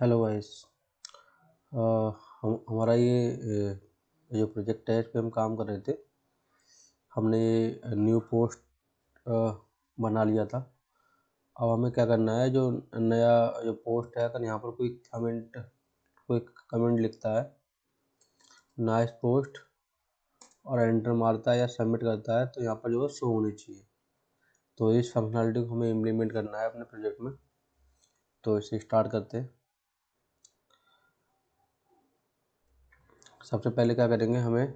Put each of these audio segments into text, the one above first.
Hello guys. हम हमारा जो प्रोजेक्ट है इस पे हम काम कर रहे थे। हमने ये न्यू पोस्ट बना लिया था। अब हमें क्या करना है, जो नया जो पोस्ट है अगर यहाँ पर कोई कमेंट लिखता है नाइस पोस्ट और एंटर मारता है या सबमिट करता है तो यहाँ पर जो है शो होनी चाहिए। तो इस फंक्शनलिटी को हमें इम्प्लीमेंट करना है अपने प्रोजेक्ट में। तो इसे स्टार्ट करते हैं। सबसे पहले क्या करेंगे, हमें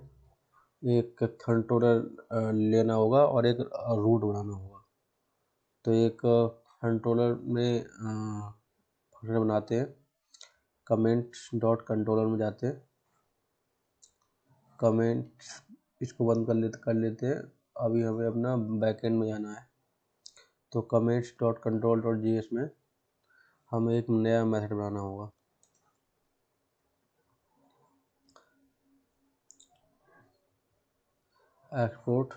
एक कंट्रोलर लेना होगा और एक रूट बनाना होगा। तो एक कंट्रोलर में फंक्शन बनाते हैं। कमेंट्स डॉट कंट्रोलर में जाते हैं। कमेंट्स इसको बंद कर लेते हैं। अभी हमें अपना बैकएंड में जाना है। तो comments dot control dot JS में हमें एक नया मेथड बनाना होगा। Export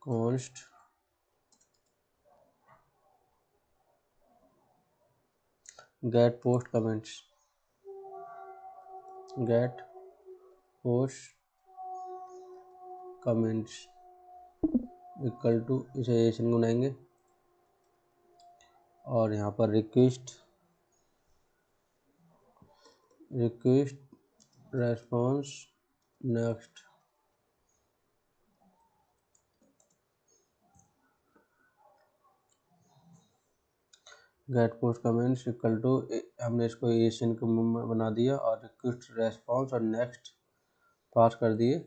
const get post comments get post comments equal to, इसे एशन को बनाएंगे और यहाँ पर request response next. Get post comments equal to, हमने इसको एशियन को बना दिया और रिक्वेस्ट रेस्पॉन्स और नेक्स्ट पास कर दिए।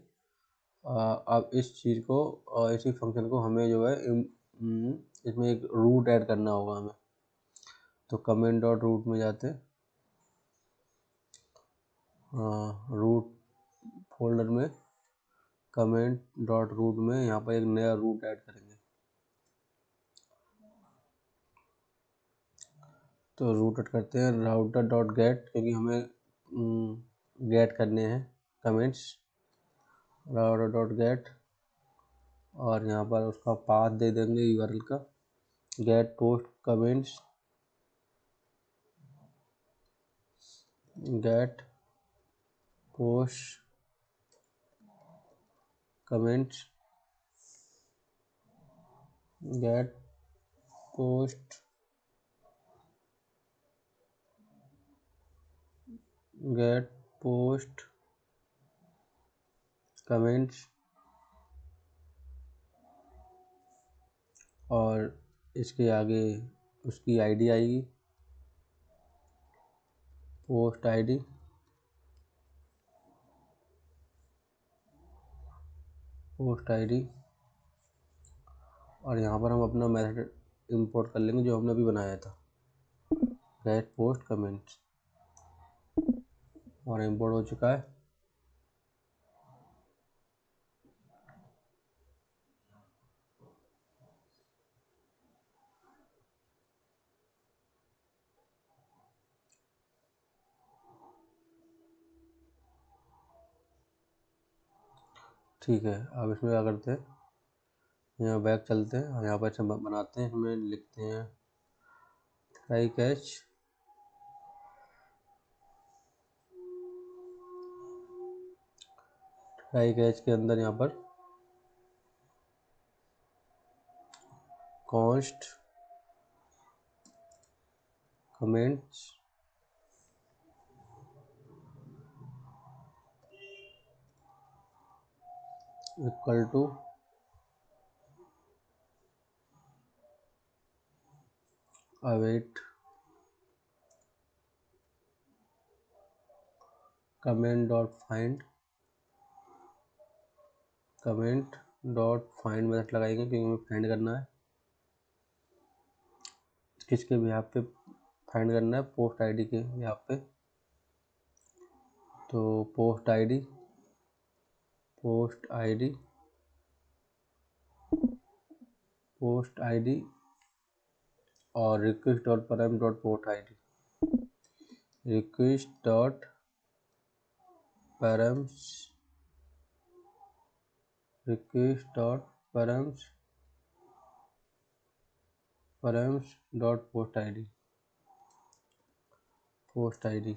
अब इस चीज़ को और इसी फंक्शन को हमें जो है इसमें एक रूट ऐड करना होगा हमें। तो कमेंट डॉट रूट में जाते हैं। रूट फोल्डर में कमेंट डॉट रूट में यहाँ पर एक नया रूट ऐड करेंगे। तो रूट ऐड करते हैं राउटर डॉट गेट, क्योंकि हमें गेट करने हैं कमेंट्स। राउटर डॉट गेट और यहाँ पर उसका पाथ दे देंगे यूआरएल का gate post comments get post comments get post gate post comments और इसके आगे उसकी आईडी आएगी, पोस्ट आईडी। और यहाँ पर हम अपना मेथड इंपोर्ट कर लेंगे जो हमने अभी बनाया था, गेट पोस्ट कमेंट्स, और इंपोर्ट हो चुका है। ठीक है, अब इसमें क्या करते हैं, यहाँ बैक चलते हैं और यहाँ पर बनाते हैं, इसमें लिखते हैं ट्राई कैच के अंदर यहाँ पर const comments equal to await comment dot find method लगाएंगे क्योंकि हमें फाइंड करना है। किसके भी यहाँ पे फाइंड करना है, पोस्ट आईडी के यहाँ पे। तो पोस्ट आईडी और रिक्वेस्ट डॉट परम dot post ID request dot params dot post ID. Post ID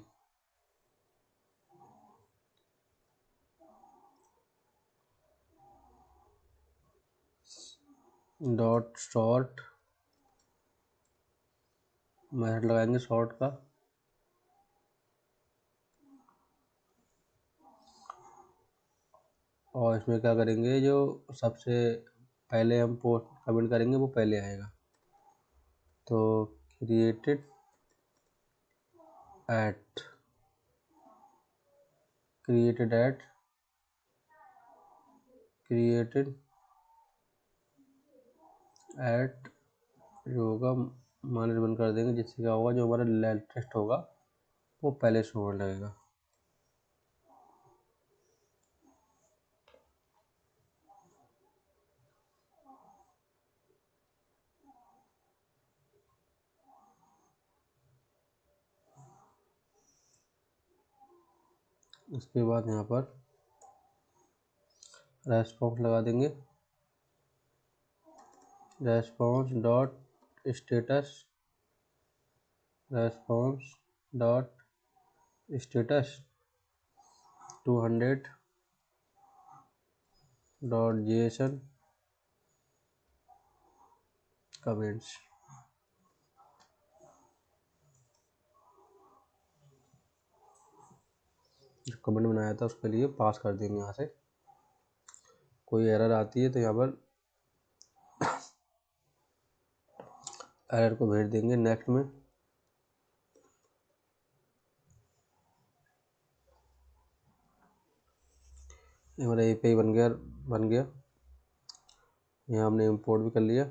dot short, method लगाएंगे शॉर्ट का, और इसमें क्या करेंगे, जो सबसे पहले हम पोस्ट कमेंट करेंगे वो पहले आएगा। तो क्रिएटेड एट क्रिएटेड एट जो होगा माइनस वन कर देंगे, जिससे क्या होगा, जो हमारा लेटेस्ट होगा वो पहले शो होने लगेगा। उसके बाद यहाँ पर रेस्पॉन्स लगा देंगे, response dot status, response dot status 200 dot Jason comments. जो कमेंट बनाया था उसके लिए पास कर देंगे। यहाँ से कोई एरर आती है तो यहाँ पर एरर को भेज देंगे नेक्स्ट में। हमारा API बन गया। यहाँ हमने इंपोर्ट भी कर लिया।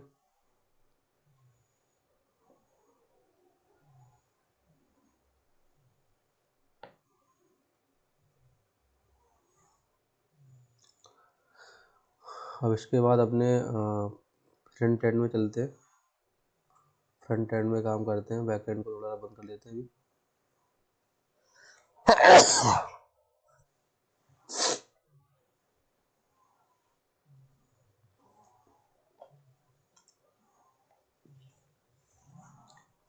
अब इसके बाद अपने फ्रंट एंड में चलते हैं, फ्रंट एंड में काम करते हैं। बैक एंड को थोड़ा बंद कर लेते हैं अभी।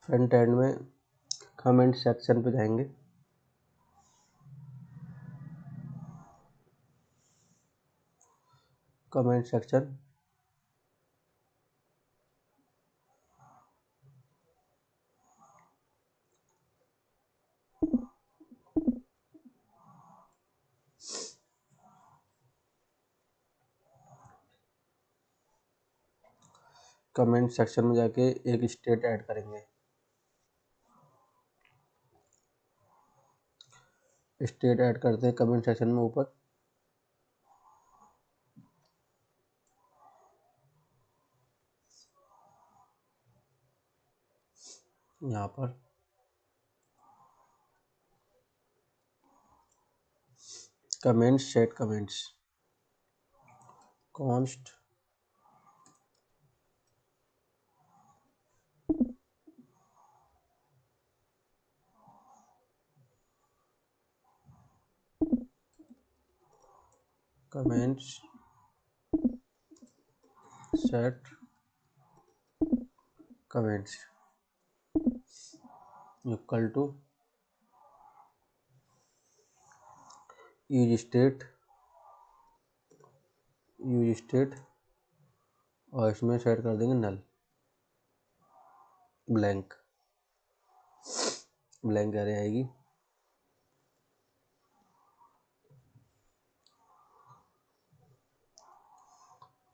फ्रंट एंड में कमेंट सेक्शन पे जाएंगे, कमेंट सेक्शन, कमेंट सेक्शन में जाके एक स्टेट ऐड करेंगे। स्टेट ऐड करते हैं कमेंट सेक्शन में ऊपर। यहाँ पर comments set comments const comments set comments equal to use state और इसमें सेट कर देंगे नल, ब्लैंक एरे आएगी।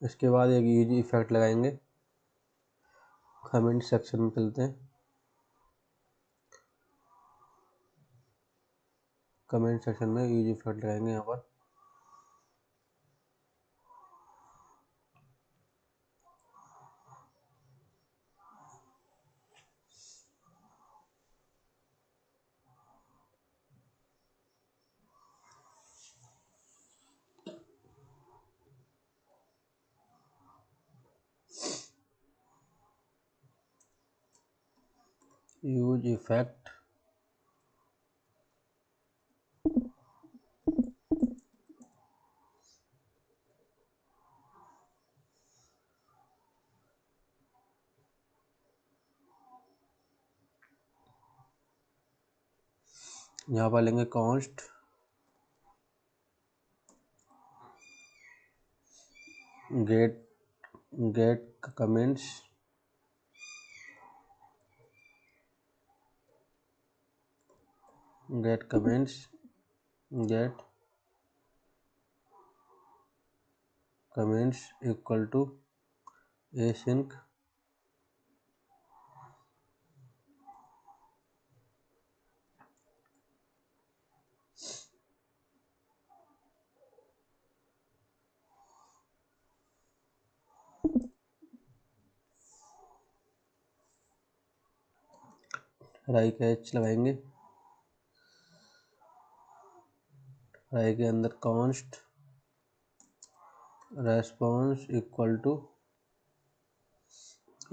इसके बाद एक यूज इफेक्ट लगाएंगे। कमेंट सेक्शन में चलते हैं, कमेंट सेक्शन में यूज इफेक्ट लगाएंगे। यहाँ पर यूज इफेक्ट यहाँ पर लेंगे const get get comments get comments equal to async try catch लगाएंगे। राई के अंदर const response equal to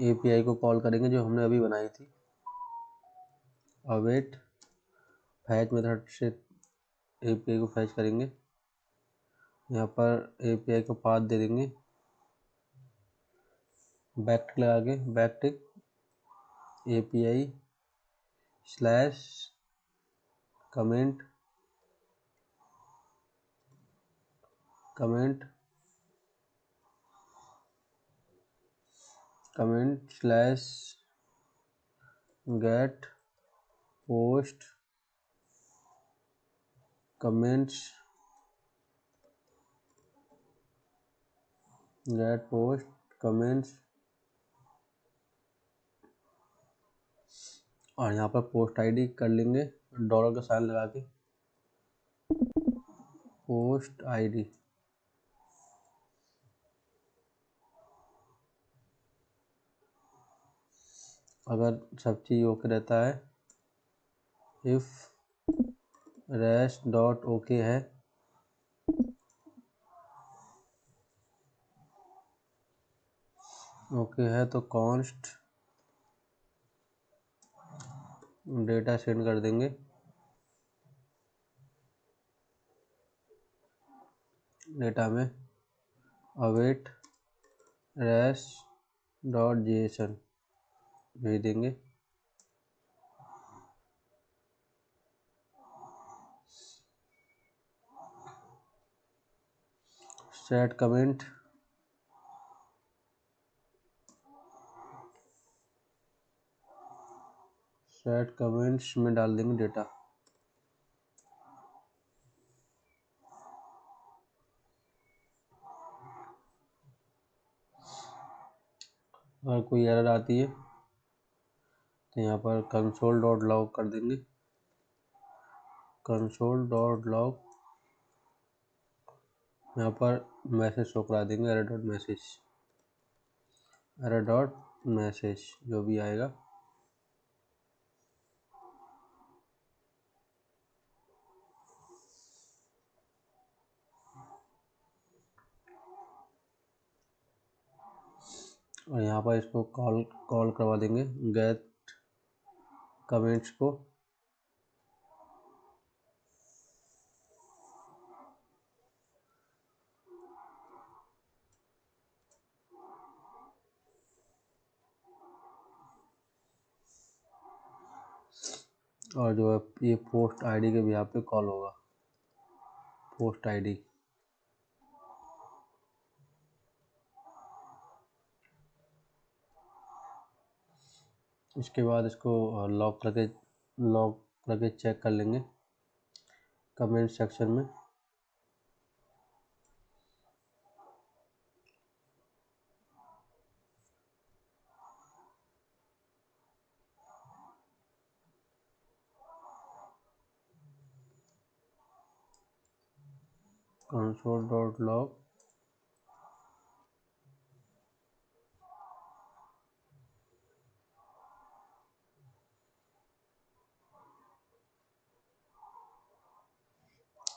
API को कॉल करेंगे जो हमने अभी बनाई थी। अवेट फैच मेथड से API को फैच करेंगे। यहाँ पर API को पाथ दे देंगे बैकटिक लगा के, backtick API slash comment slash gate post comments और यहाँ पर पोस्ट आईडी कर लेंगे डॉलर का साइन लगा के, पोस्ट आईडी। अगर सब चीज़ ओके रहता है, इफ रेस्ट डॉट ओके है तो कॉन्स्ट डेटा सेंड कर देंगे। डेटा में अवेट रेस्ट डॉट JSON भेज देंगे। सेट कमेंट्स में डाल देंगे डेटा। अगर कोई एरर आती है तो यहाँ पर कंसोल डॉट लॉग कर देंगे। कंसोल डॉट लॉग यहाँ पर मैसेज शो करा देंगे, एरर डॉट मैसेज जो भी आएगा। और यहाँ पर इसको कॉल करवा देंगे गेट कमेंट्स को। और जो है ये पोस्ट आईडी के भी यहाँ पे कॉल होगा, पोस्ट आईडी। इसके बाद इसको लॉक करके चेक कर लेंगे कमेंट सेक्शन में। Console dot log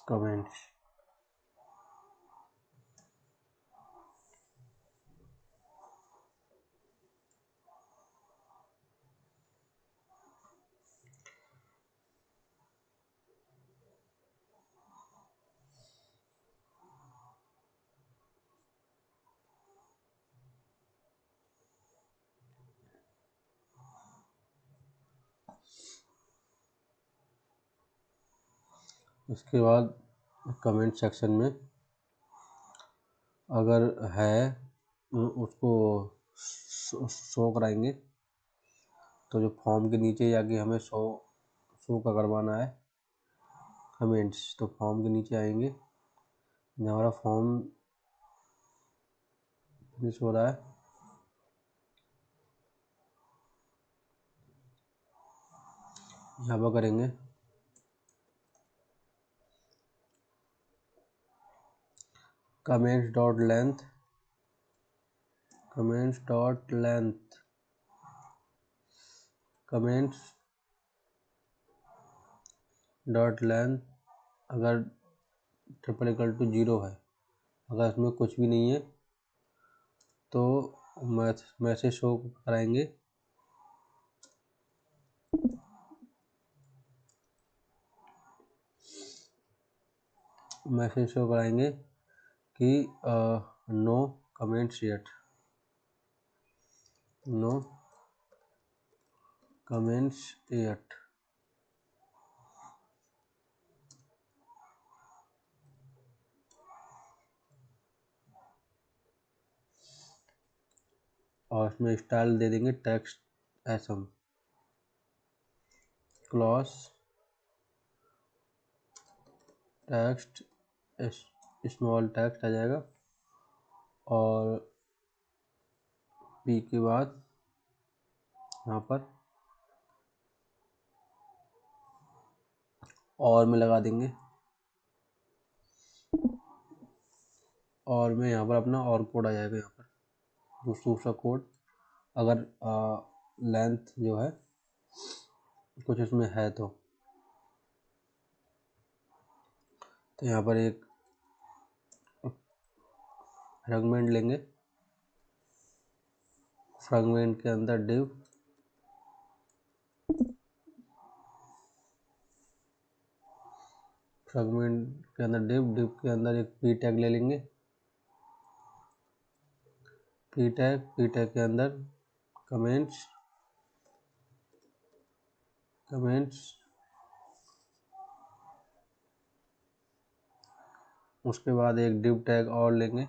comments. इसके बाद कमेंट सेक्शन में अगर है उसको शो कराएंगे। तो जो फॉर्म के नीचे जाके हमें शो का करवाना है कमेंट्स, तो फॉर्म के नीचे आएंगे, जहाँ हमारा फॉर्म फिनिश हो रहा है यहाँ पर करेंगे comments dot length comments dot length अगर ट्रिपल इक्वल टू 0 है, अगर इसमें कुछ भी नहीं है तो मैसेज शो कराएंगे कि नो कमेंट्स येट, और इसमें स्टाइल दे देंगे text SM class text small text आ जाएगा, और पी के बाद यहाँ पर और में लगा देंगे, और में यहाँ पर अपना और कोड आ जाएगा, यहाँ पर दूसरा कोड अगर लेंथ जो है कुछ इसमें है तो यहाँ पर एक फ्रेगमेंट लेंगे, फ्रेगमेंट के अंदर डिव के अंदर एक पी टैग ले लेंगे, पी टैग के अंदर कमेंट्स उसके बाद एक डिव टैग और लेंगे,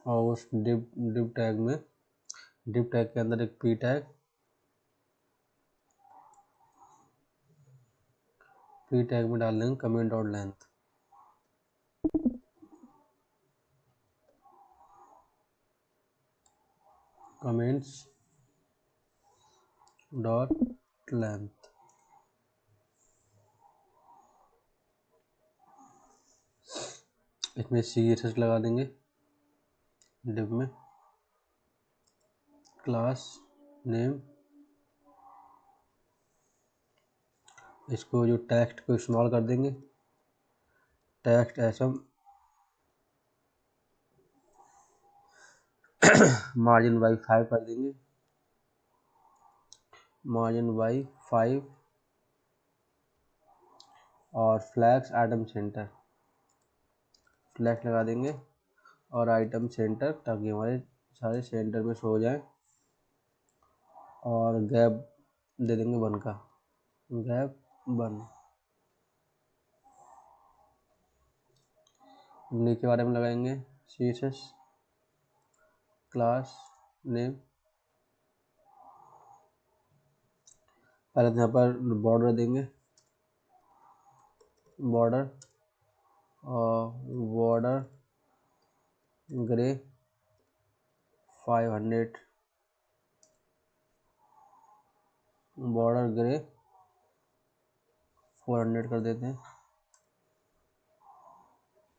और उस डिव टैग के अंदर एक पी टैग में डाल देंगे comment dot length, comments dot length. इसमें CSS लगा देंगे डिव में, क्लास नेम, इसको जो टेक्स्ट को इस्तेमाल कर देंगे टेक्स्ट एसएम मार्जिन बाई 5 कर देंगे, मार्जिन बाई 5, और फ्लैक्स आइटम सेंटर फ्लैक्स लगा देंगे, और आइटम सेंटर ताकि हमारे सारे सेंटर में शो हो जाए, और गैप दे देंगे 1 का, गैप 1। नीचे बारे में लगाएंगे CSS क्लास नेम, पहले तो यहाँ पर बॉर्डर देंगे, बॉर्डर ग्रे 500, बॉर्डर ग्रे 400 कर देते हैं,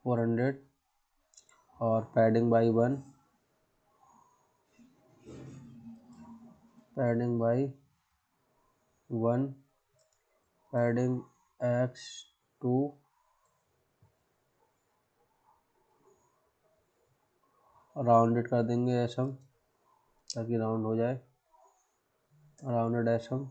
400, और padding by 1, padding X2, rounded कर देंगे एसम ताकि राउंड हो जाए, राउंडेड एसम,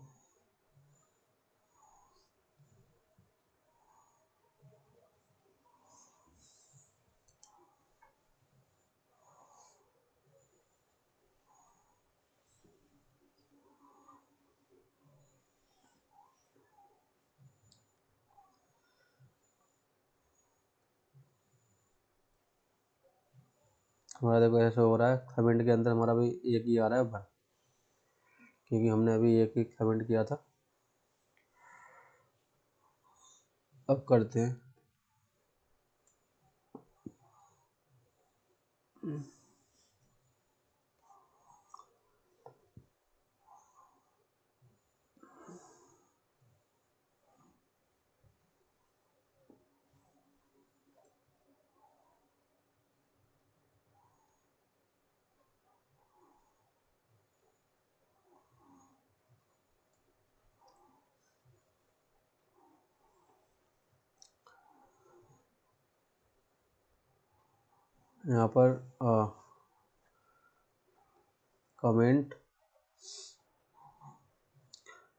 हमारा देखो ऐसे हो रहा है, कमेंट के अंदर हमारा भी एक ही आ रहा है भर, क्योंकि हमने अभी एक ही कमेंट किया था। अब करते हैं। यहाँ पर कमेंट,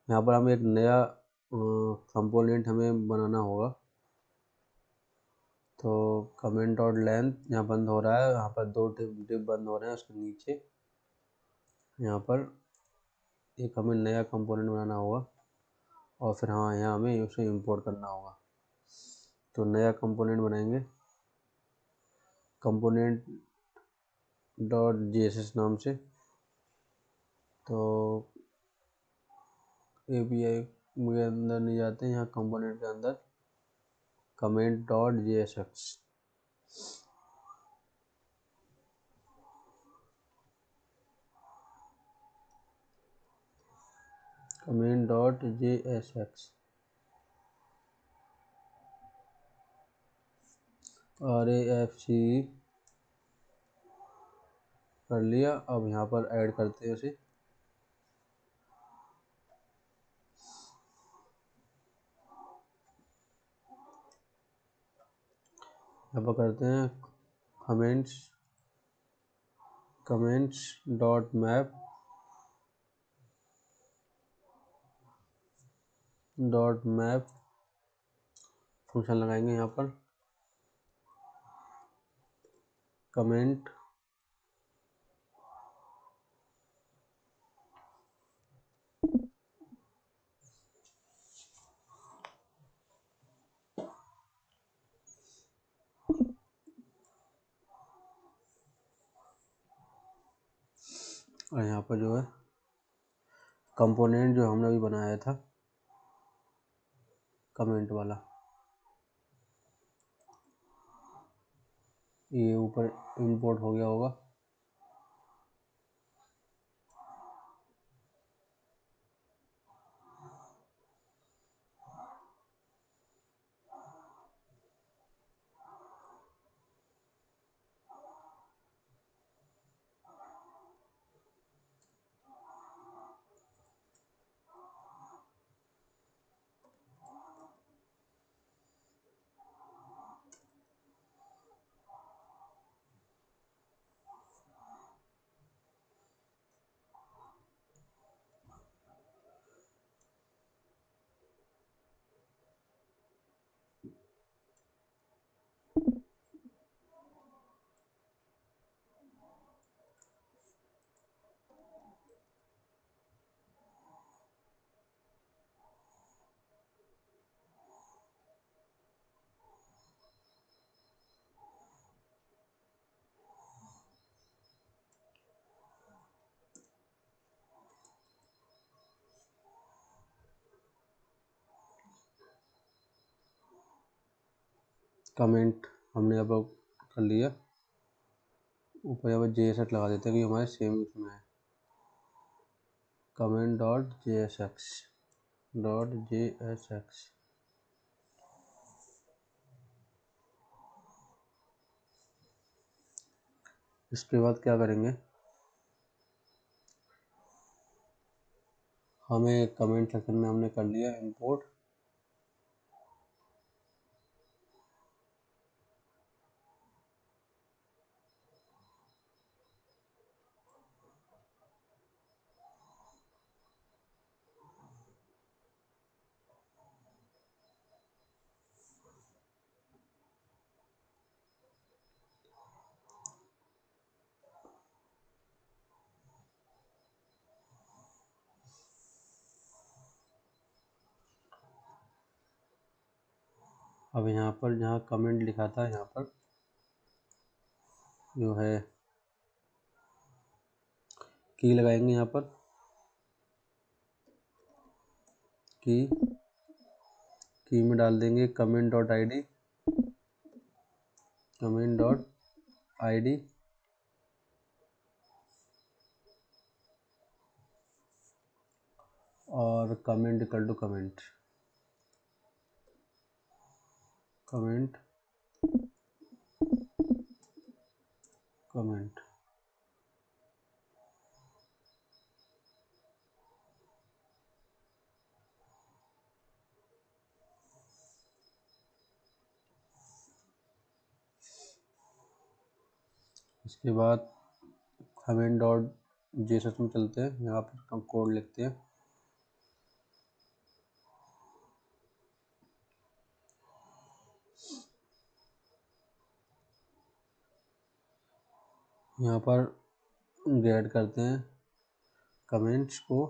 यहाँ पर हमें एक नया कंपोनेंट हमें बनाना होगा। तो कमेंट डॉट लेंथ यहाँ बंद हो रहा है, यहाँ पर 2 डिव बंद हो रहे हैं, उसके नीचे यहाँ पर एक हमें नया कंपोनेंट बनाना होगा और फिर हाँ यहाँ हमें उसे इंपोर्ट करना होगा। तो नया कंपोनेंट बनाएंगे कंपोनेंट डॉट जेएसएस नाम से। तो एपीआई के अंदर नहीं जाते, यहाँ कंपोनेंट के अंदर comment dot JSS, comment dot JSS RAFC कर लिया। अब यहाँ पर ऐड करते हैं उसे। यहाँ पर करते हैं कमेंट्स डॉट मैप फंक्शन लगाएंगे यहाँ पर कमेंट और यहाँ पर जो है कंपोनेंट जो हमने अभी बनाया था कमेंट वाला, ये ऊपर इंपोर्ट हो गया होगा। कमेंट हमने अब कर लिया। ऊपर यहाँ पर जेएसएक्स लगा देते हैं कि हमारे सेम उसमें है, कमेंट डॉट जेएसएक्स। इसके बाद क्या करेंगे, हमें कमेंट सेक्शन में हमने कर लिया इंपोर्ट। अब यहाँ पर जहाँ कमेंट लिखा था यहाँ पर जो है की लगाएंगे यहाँ पर, की में डाल देंगे कमेंट डॉट आई डी और कमेंट इक्वल टू कमेंट इसके बाद कमेंट डॉट जेएसएस में चलते हैं। यहाँ पर हम कोड लिखते हैं, यहाँ पर गेट करते हैं कमेंट्स को,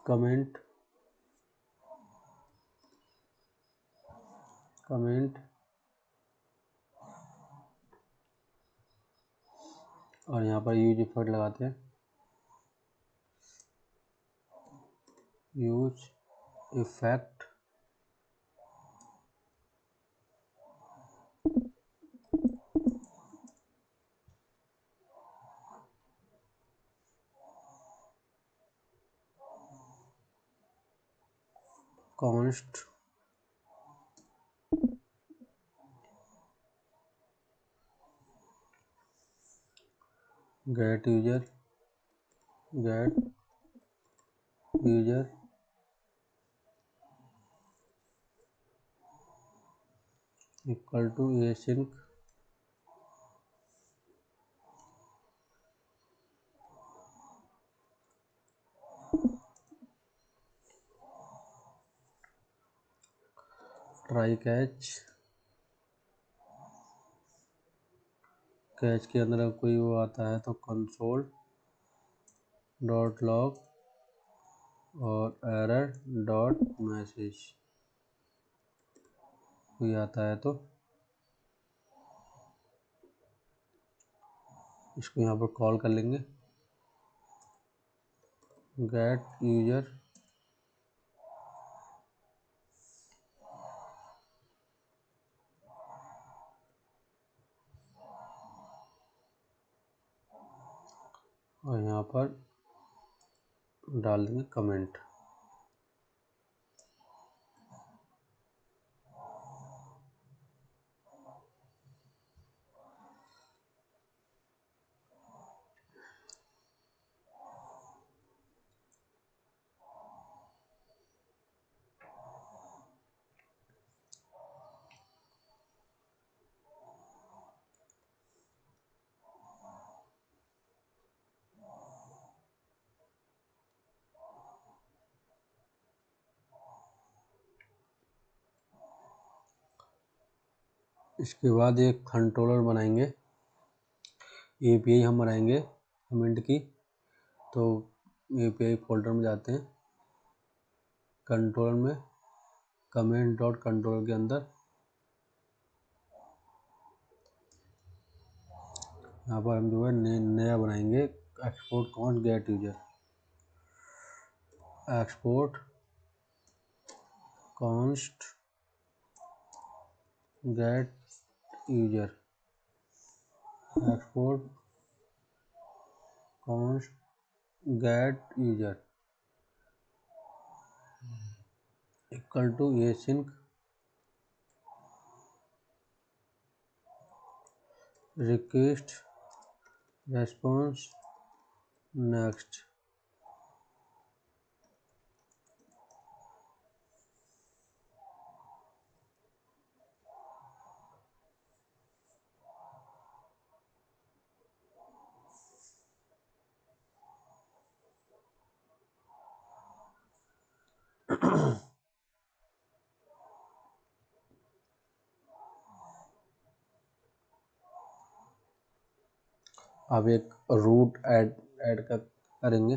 कमेंट और यहाँ पर यूज इफेक्ट लगाते हैं, use effect const get user equal to async try catch के अंदर अगर कोई वो आता है तो कंसोल डॉट लॉग और एरर डॉट मैसेज कोई आता है तो इसको यहाँ पर कॉल कर लेंगे, गेट यूजर और यहाँ पर डाल देंगे कमेंट। इसके बाद एक कंट्रोलर बनाएंगे, एपीआई हम बनाएंगे कमेंट की। तो एपीआई फोल्डर में जाते हैं, कंट्रोलर में कमेंट डॉट कंट्रोलर के अंदर यहाँ पर हम जो है नया बनाएंगे export const get user, export const get user, export const get user equal to async request response next. अब एक रूट ऐड करेंगे,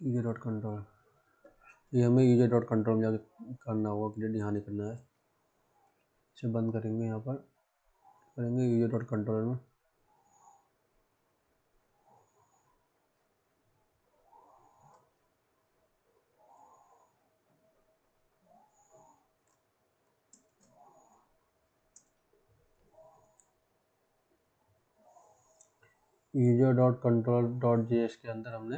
यूजर डॉट कंट्रोल, ये हमें यूजर डॉट कंट्रोल में जाकर करना होगा, क्लियर यहाँ नहीं करना है। इसे बंद करेंगे, यहाँ पर करेंगे यूजर डॉट कंट्रोल में। User dot control dot JS के अंदर हमने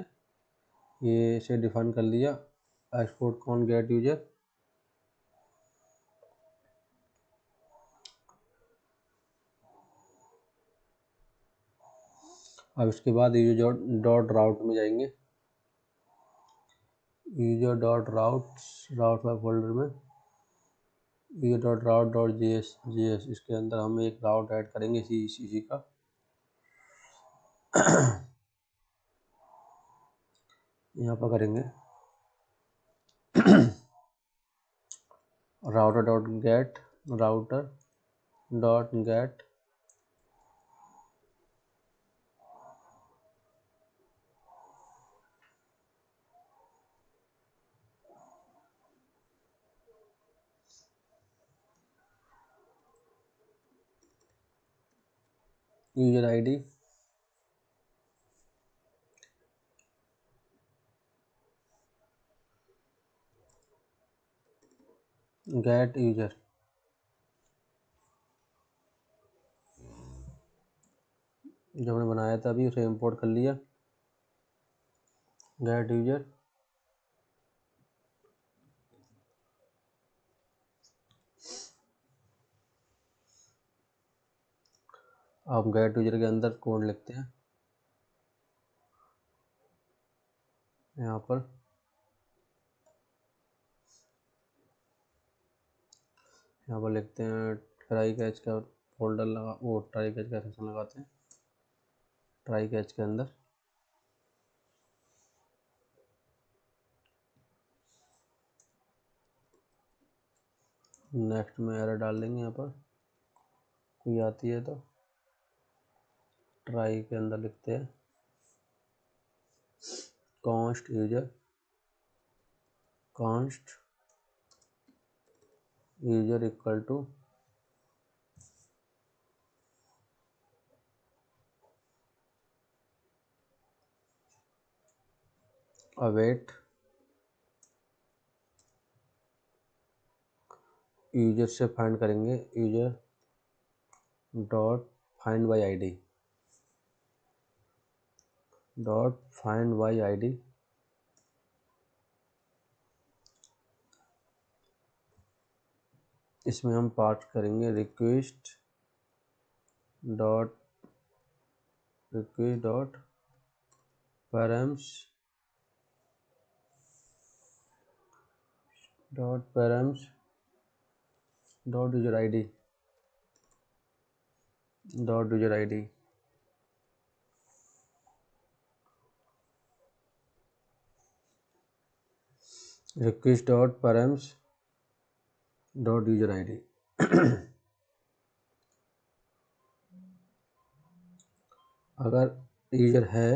ये इसे डिफाइन कर लिया, एक्सपोर्ट कॉन गेट यूजर। अब इसके बाद यूजर डॉट राउट में जाएंगे, यूजर डॉट राउट वाले फोल्डर में यूजर डॉट राउट डॉट जेएस इसके अंदर हम एक राउट ऐड करेंगे इसी का। यहाँ पर करेंगे router dot gate user ID gate user, जो हमने बनाया था अभी उसे इंपोर्ट कर लिया, गेट यूजर। अब गेट यूजर के अंदर कोड लिखते हैं, यहाँ पर लिखते हैं ट्राई कैच का फोल्डर लगा, वो ट्राई कैच का सेक्शन लगाते हैं ट्राई कैच के अंदर। नेक्स्ट में एरर डाल देंगे, यहाँ पर कोई आती है तो ट्राई के अंदर लिखते हैं const user equal to await user से फाइंड करेंगे user dot find by ID इसमें हम पास करेंगे request dot params dot user ID request dot params dot user ID. अगर यूजर है,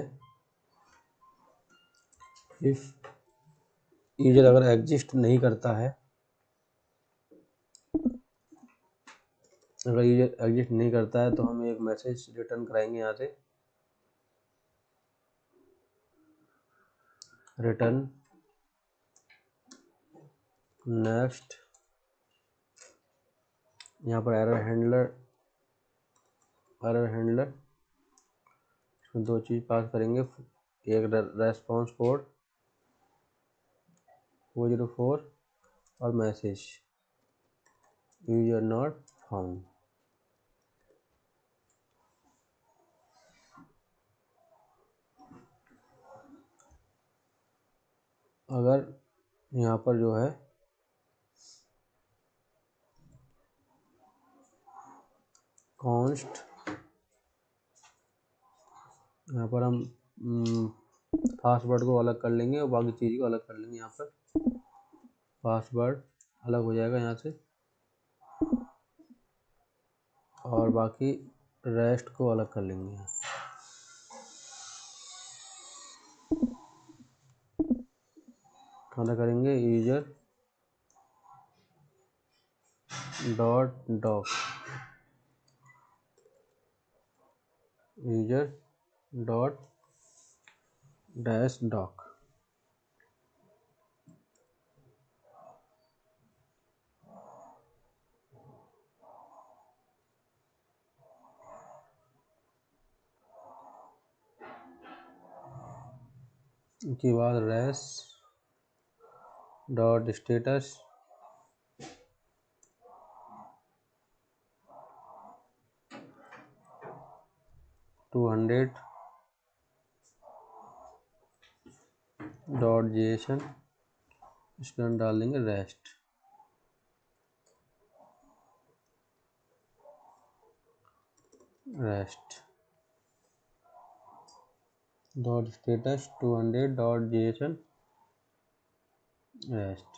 इफ यूजर अगर एग्जिस्ट नहीं करता है, अगर यूजर एग्जिस्ट नहीं करता है तो हम एक मैसेज रिटर्न कराएंगे यहाँ से, रिटर्न नेक्स्ट। यहाँ पर एरर हैंडलर इसमें दो चीज़ पास करेंगे, एक रेस्पॉन्स कोड 404 और मैसेज यूजर नॉट फाउंड। अगर यहाँ पर जो है कॉन्स्ट, यहाँ पर हम पासवर्ड को अलग कर लेंगे और बाकी चीज़ को अलग कर लेंगे। यहाँ पर पासवर्ड अलग हो जाएगा यहाँ से और बाकी रेस्ट को अलग कर लेंगे। हमारा करेंगे user dot doc, user dot dash doc. उसके बाद res dot status, $200 dot JSON, इसके अंदर डाल देंगे rest. Dot status 200 dot JSON rest.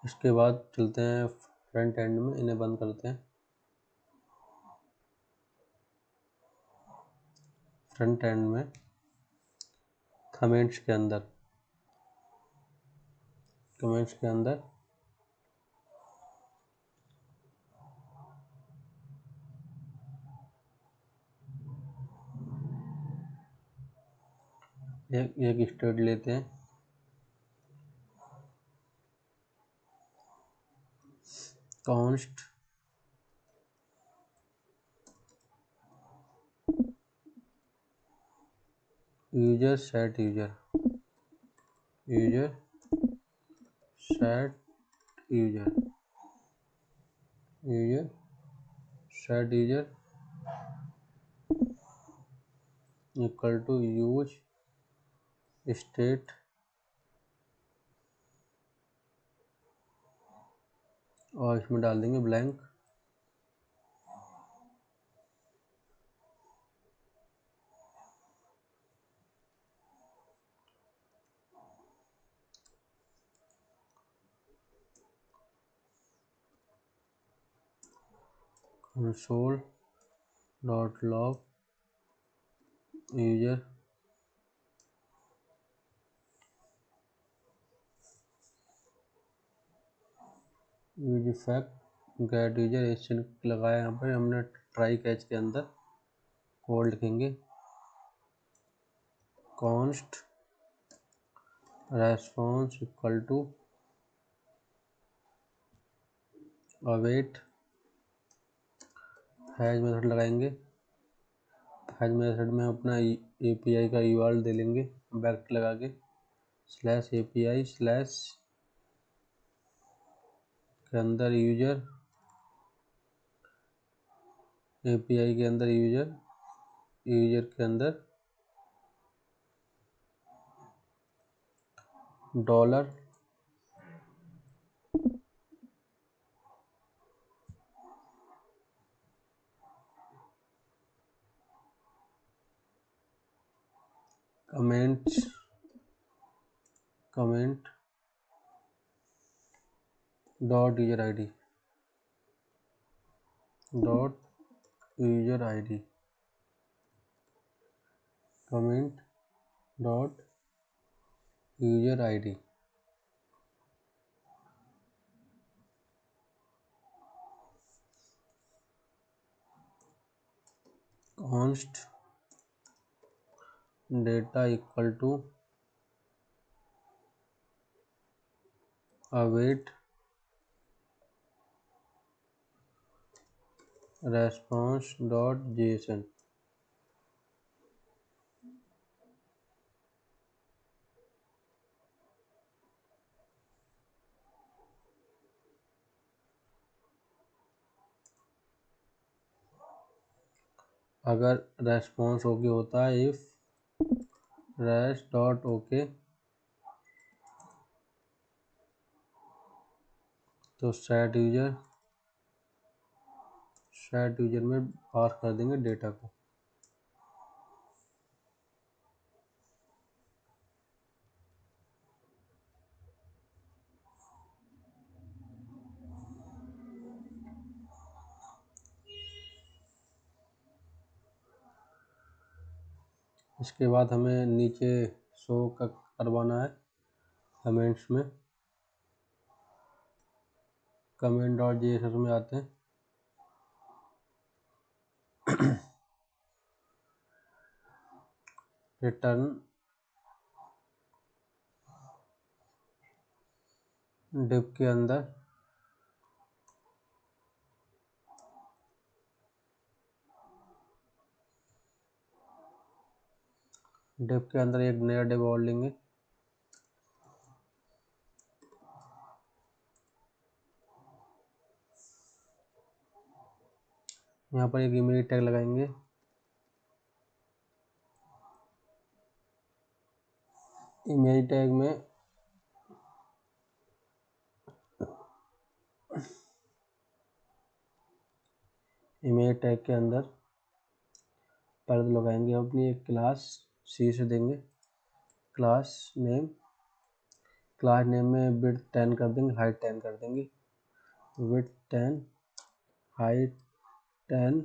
इसके बाद चलते हैं फ्रंट एंड में, इन्हें बंद करते हैं। फ्रंट एंड में कमेंट्स के अंदर एक स्टेट लेते हैं, const user set user equal to use state और इसमें डाल देंगे blank. Console dot log user use effect get user action लगाया। यहाँ पर हमने ट्राई कैच के अंदर कोड लिखेंगे, const response equal to await, has method लगाएंगे। हैज मेथड में अपना API का URL दे लेंगे बैक लगा के, /API/ के अंदर यूजर, API के अंदर यूजर के अंदर dollar comment dot user ID comment dot user ID। Const data equal to await response dot JSON. अगर रेस्पॉन्स ओके होता है, इफ रेस डॉट ओके, तो सेट यूजर में पास कर देंगे डेटा को। इसके बाद हमें नीचे शो करवाना है कमेंट्स में। कमेंट डॉट जेएसएस में आते हैं। रिटर्न डिव के अंदर एक नया डिव और लेंगे। यहाँ पर एक इमेज टैग लगाएंगे। इमेज टैग में के अंदर पहले लगाएंगे अपनी एक क्लास सी से देंगे। क्लास नेम में विड्थ 10 कर देंगे, हाइट 10 कर देंगे। विड्थ 10, हाइट 10,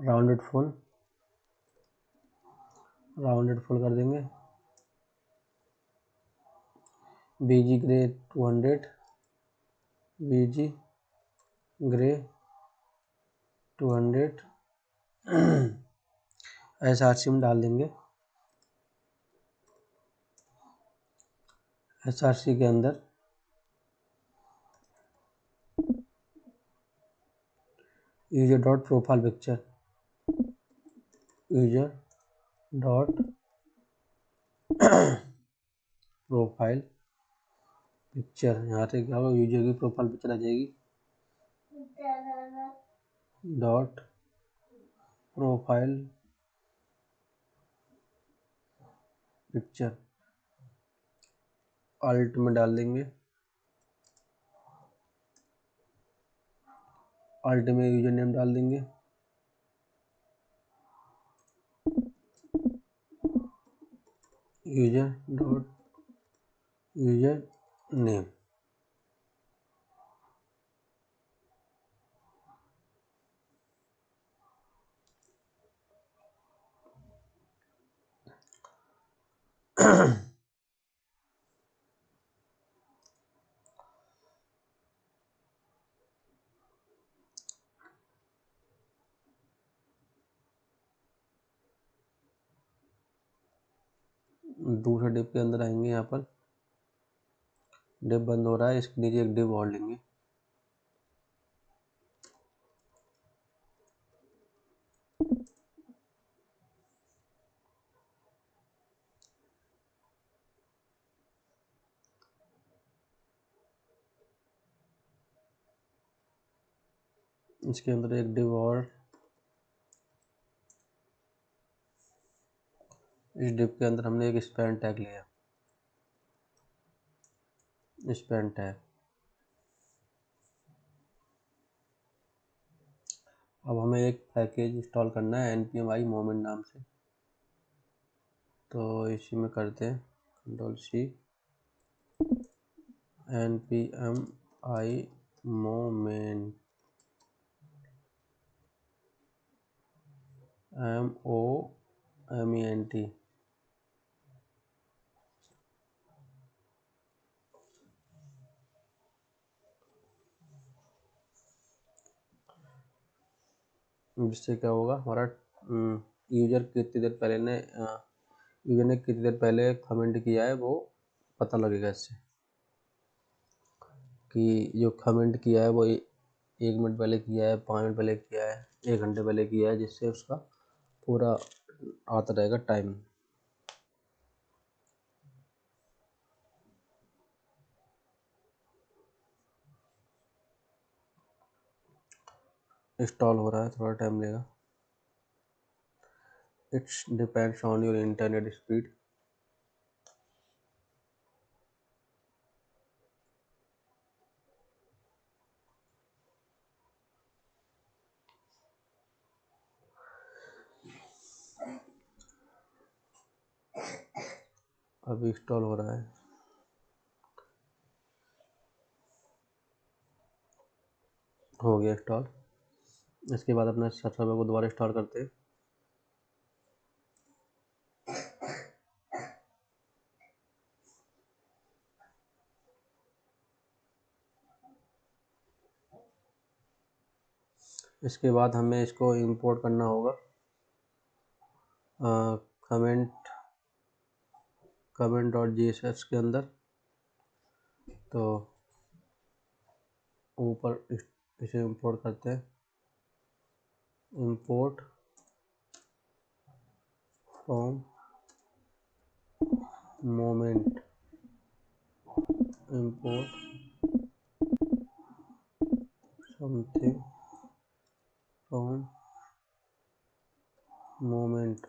राउंडेड फुल कर देंगे। बीजी ग्रे 200, बीजी ग्रे 200 SRC में डाल देंगे। SRC के अंदर user dot profile picture, user dot profile picture. यहाँ से क्या होगा, यूजर की प्रोफाइल पिक्चर आ जाएगी। डॉट प्रोफाइल पिक्चर अल्ट में डाल देंगे। अल्ट में यूजर नेम डाल देंगे। User dot user name. दूसरे डिव के अंदर आएंगे। यहाँ पर डिव बंद हो रहा है, इसके नीचे एक डिव और लेंगे। इसके अंदर एक डिव और, इस डिव के अंदर हमने एक स्पैन टैग लिया। स्पैन टैग अब हमें एक पैकेज इंस्टॉल करना है npmi मोमेंट नाम से। तो इसी में करते हैं Ctrl+C, npmi मोमेंट moment। जिससे क्या होगा, हमारा यूजर कितनी देर पहले कमेंट किया है वो पता लगेगा इससे, कि जो कमेंट किया है वो 1 मिनट पहले किया है, 5 मिनट पहले किया है, 1 घंटे पहले किया है, जिससे उसका पूरा आता रहेगा टाइम। इंस्टॉल हो रहा है, थोड़ा टाइम लेगा। It's depends on your internet speed. अभी इंस्टॉल हो रहा है। हो गया इंस्टॉल। इसके बाद अपना सर्वर को दोबारा इंस्टॉल करते हैं। इसके बाद हमें इसको इंपोर्ट करना होगा कमेंट डॉट JSX के अंदर। तो ऊपर इसे इंपोर्ट करते हैं, import from moment, import something from moment,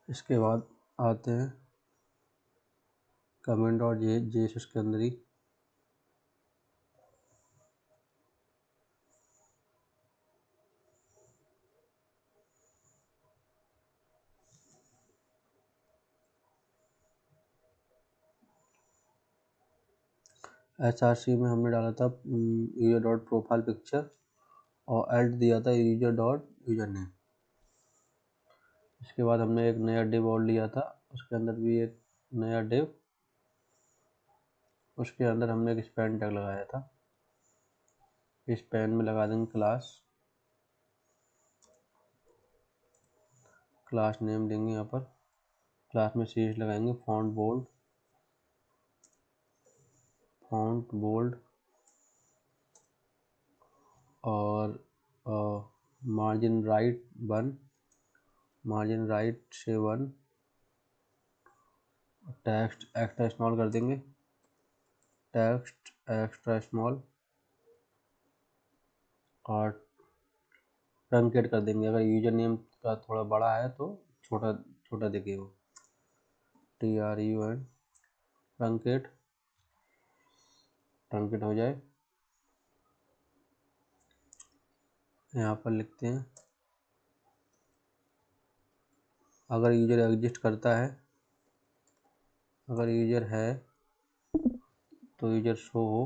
इसके बाद आते हैं कमेंट डॉट JSX के अंदर ही HRC में हमने डाला था यूजर डॉट प्रोफाइल पिक्चर और एल्ट दिया था यूजर डॉट यूजर नेम। इसके बाद हमने एक नया डिव और लिया था, उसके अंदर भी एक नया डिव, उसके अंदर हमने एक स्पैन टैग लगाया था। स्पैन में लगा देंगे क्लास नेम देंगे, यहाँ पर क्लास में CH लगाएंगे, फॉन्ट बोल्ड और मार्जिन राइट 1, मार्जिन राइट से 1, टेक्स्ट एक्स्ट्रा स्मॉल कर देंगे, टेक्स्ट एक्स्ट्रा स्मॉल और ट्रंकेट कर देंगे। अगर यूजर नेम का थोड़ा बड़ा है तो छोटा देखिए वो TRUN ट्रंकेट हो जाए। यहाँ पर लिखते हैं अगर यूजर एग्जिस्ट करता है, अगर यूजर है तो यूजर शो हो,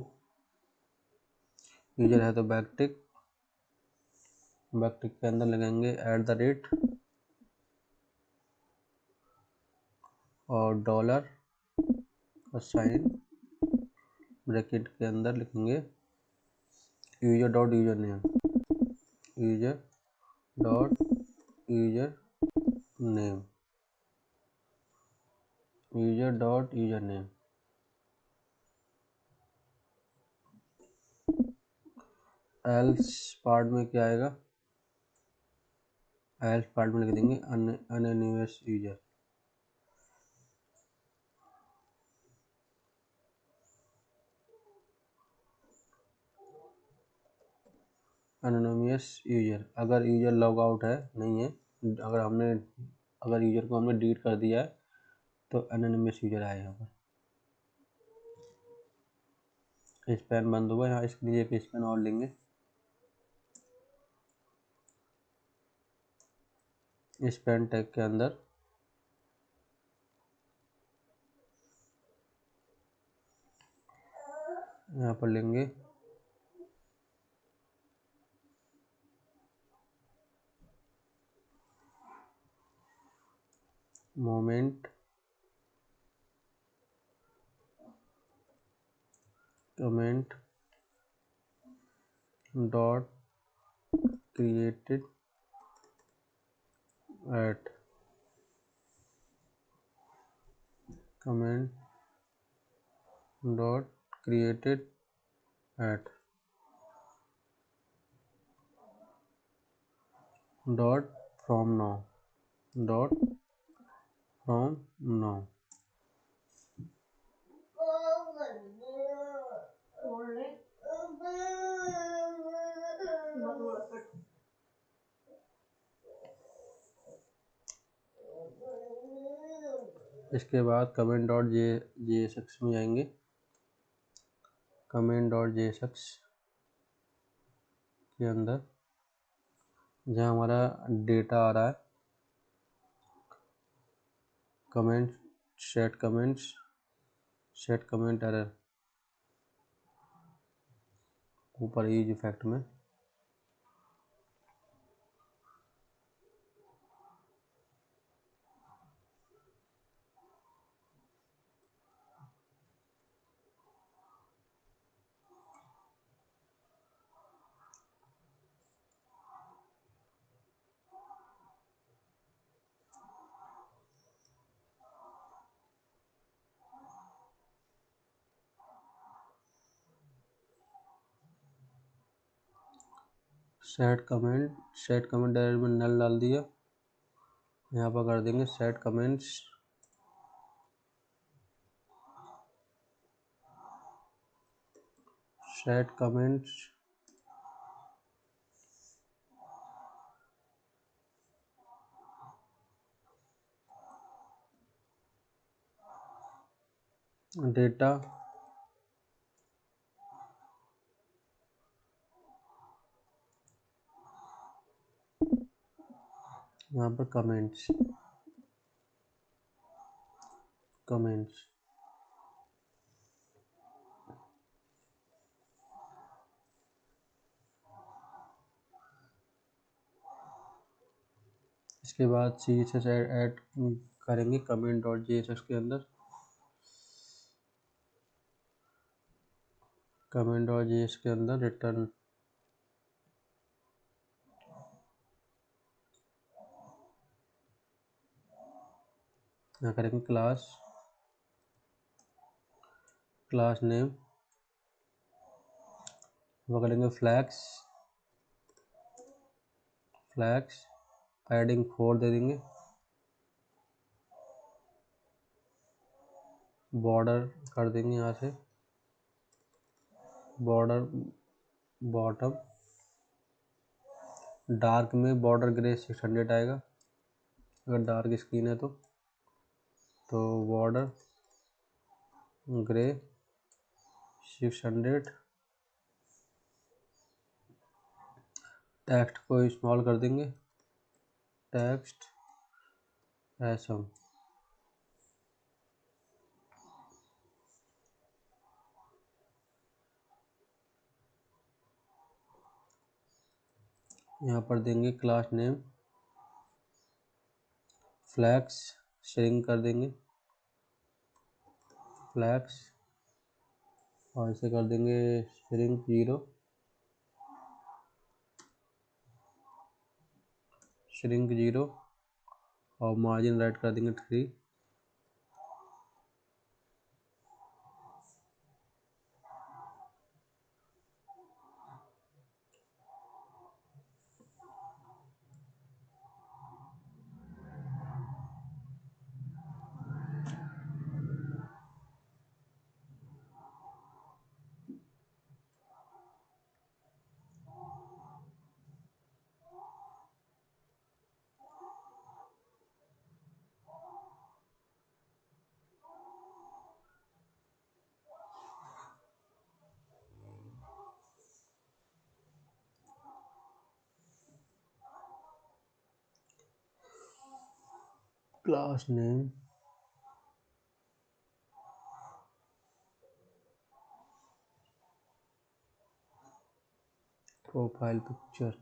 यूजर है तो बैकटिक के अंदर लगाएंगे @ और डॉलर का साइन, ब्रैकेट के अंदर लिखेंगे user dot user name, user dot user name, user dot user name. Else part में क्या आएगा, एल्स पार्ट में लिख देंगे अनोनिमस यूजर, अनोनिमस यूजर। अगर यूजर लॉग आउट है, नहीं है, अगर यूजर को हमने डिलीट कर दिया है तो अनोनिमस यूजर आए यहाँ पर। स्पैन बंद हुआ, यहाँ इसके लिए एक स्पैन और लेंगे, स्पैन टैग के अंदर यहाँ पर लेंगे moment comment dot created at comment dot created at dot from now. इसके बाद comment dot J S x में जाएंगे। Comment dot J S x के अंदर जहाँ हमारा डेटा आ रहा है, कमेंट सेट कमेंट एरर, ऊपर यूज इफेक्ट में सेट कमेंट एरर में नल डाल दिया। यहाँ पर कर देंगे सेट कमेंट्स डेटा यहाँ पर कमेंट्स इसके बाद सी एस एस ऐड करेंगे comment dot J S x के अंदर। कमेंट डॉट जे एस के अंदर रिटर्न यहाँ करेंगे क्लास नेम, वो करेंगे फ्लैग्स पैडिंग 4 दे देंगे। बॉर्डर कर देंगे यहाँ से बॉर्डर बॉटम डार्क में बॉर्डर ग्रे 600 आएगा अगर डार्क स्क्रीन है तो बॉर्डर ग्रे 600। टेक्स्ट को स्मॉल कर देंगे, टेक्स्ट एसम। यहाँ पर देंगे क्लास नेम फ्लैक्स, श्रिंक कर देंगे फ्लैक्स और इसे कर देंगे श्रिंक 0 और मार्जिन राइट कर देंगे 3। Class name profile picture,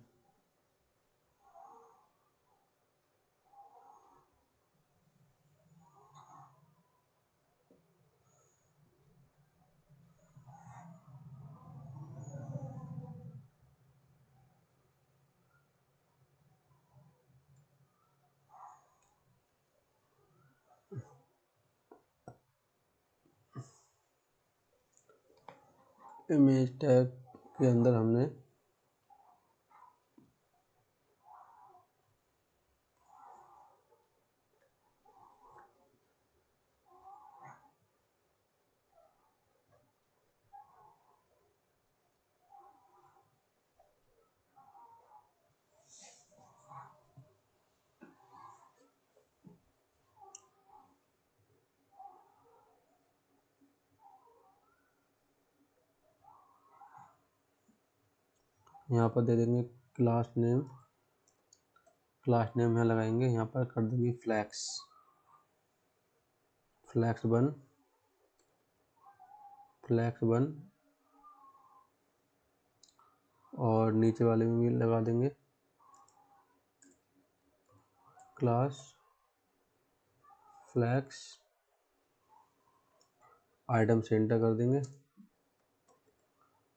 image tag के अंदर हमने यहाँ पर दे देंगे क्लास नेम। क्लास नेम यहाँ लगाएंगे, यहाँ पर कर देंगे फ्लैक्स वन, फ्लैक्स वन। और नीचे वाले में भी लगा देंगे क्लास फ्लैक्स। आइटम सेंटर कर देंगे,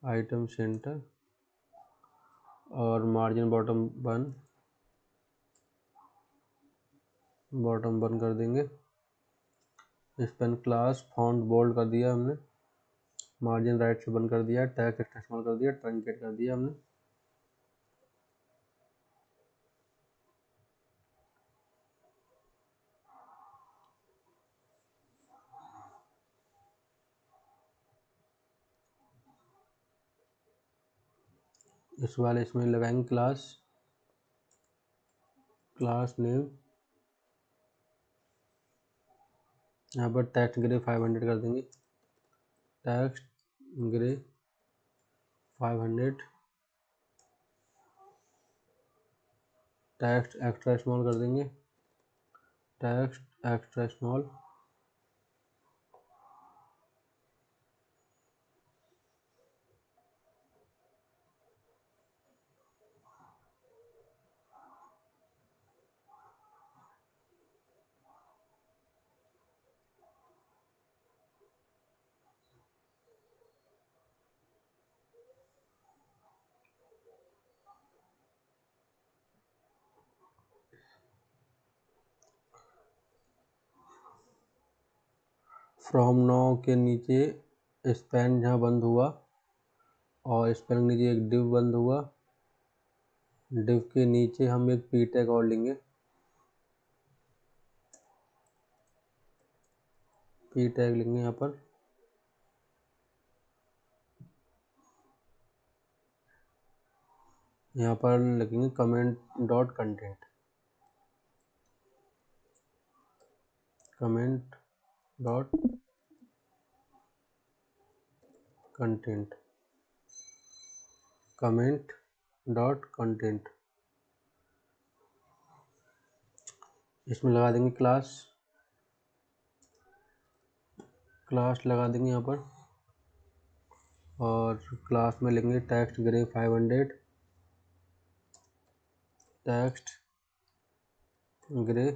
आइटम सेंटर। और मार्जिन बॉटम वन कर देंगे। स्पेन क्लास फॉन्ट बोल्ड कर दिया हमने, मार्जिन राइट से बंद कर दिया, टैग एक्स्ट्रा स्मॉल कर दिया, ट्रंकेट कर दिया हमने। इस वाले इसमें लगाएंगे क्लास नेम। यहाँ पर टेक्स्ट ग्रे 500 कर देंगे, text grey 500। Text extra small कर देंगे, text extra small. From now के नीचे स्पैन जहाँ बंद हुआ और स्पैन के नीचे एक डिव बंद हुआ, डिव के नीचे हम एक पी टैग और लेंगे, पी टैग लेंगे। यहाँ पर लिखेंगे comment dot content, comment dot content, comment dot content. इसमें लगा देंगे क्लास लगा देंगे यहाँ पर। और क्लास में लेंगे टेक्स्ट ग्रे 500, टेक्स्ट ग्रे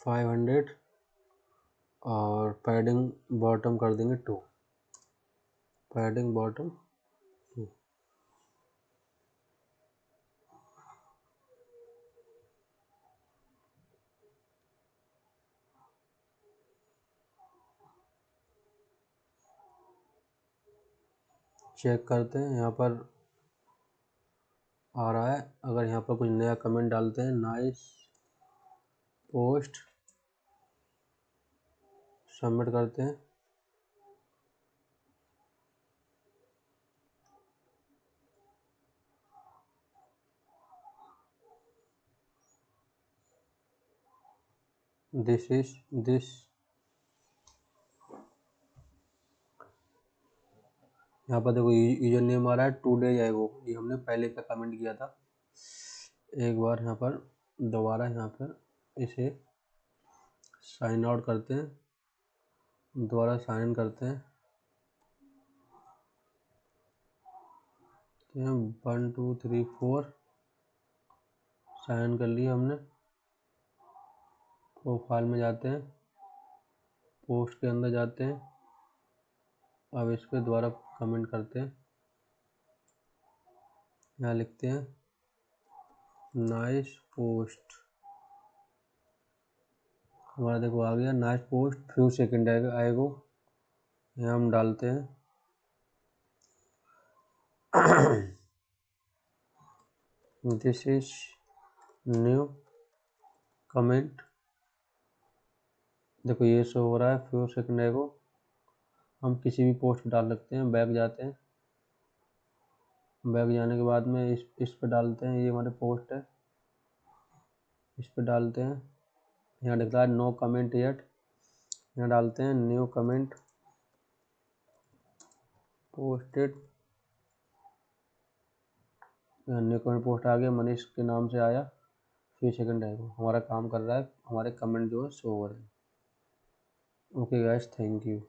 500। और पैडिंग बॉटम कर देंगे 2, पैडिंग बॉटम 2। चेक करते हैं यहाँ पर आ रहा है। अगर यहाँ पर कुछ नया कमेंट डालते हैं, नाइस पोस्ट, सबमिट करते हैं। दिस यहाँ पर देखो यूजर नेम आ रहा है 2 days ago, ये हमने पहले का कमेंट किया था। एक बार यहाँ पर दोबारा यहाँ पर इसे साइन आउट करते हैं, दोबारा साइन इन करते हैं। 1 2 3 4 साइन कर लिया हमने। प्रोफाइल में जाते हैं, पोस्ट के अंदर जाते हैं। अब इस पर दोबारा कमेंट करते हैं, यहाँ लिखते हैं नाइस पोस्ट। हमारा देखो आ गया नाइस पोस्ट, फ्यू सेकंड आएगा। यहाँ हम डालते हैं दिस इज न्यू कमेंट। देखो ये शो हो रहा है फ्यू सेकंड आएगा। हम किसी भी पोस्ट डाल सकते हैं। बैक जाते हैं, बैक जाने के बाद में इस पे डालते हैं, ये हमारे पोस्ट है, इस पे डालते हैं। यहाँ लिख रहा है नो कमेंट येट, यहाँ डालते हैं new comment posted new comment post आ गया, मनीष के नाम से आया। फिर सेकंड टाइम हमारा काम कर रहा है, हमारे कमेंट जो है शो हो रहे हैं। Okay guys, thank you.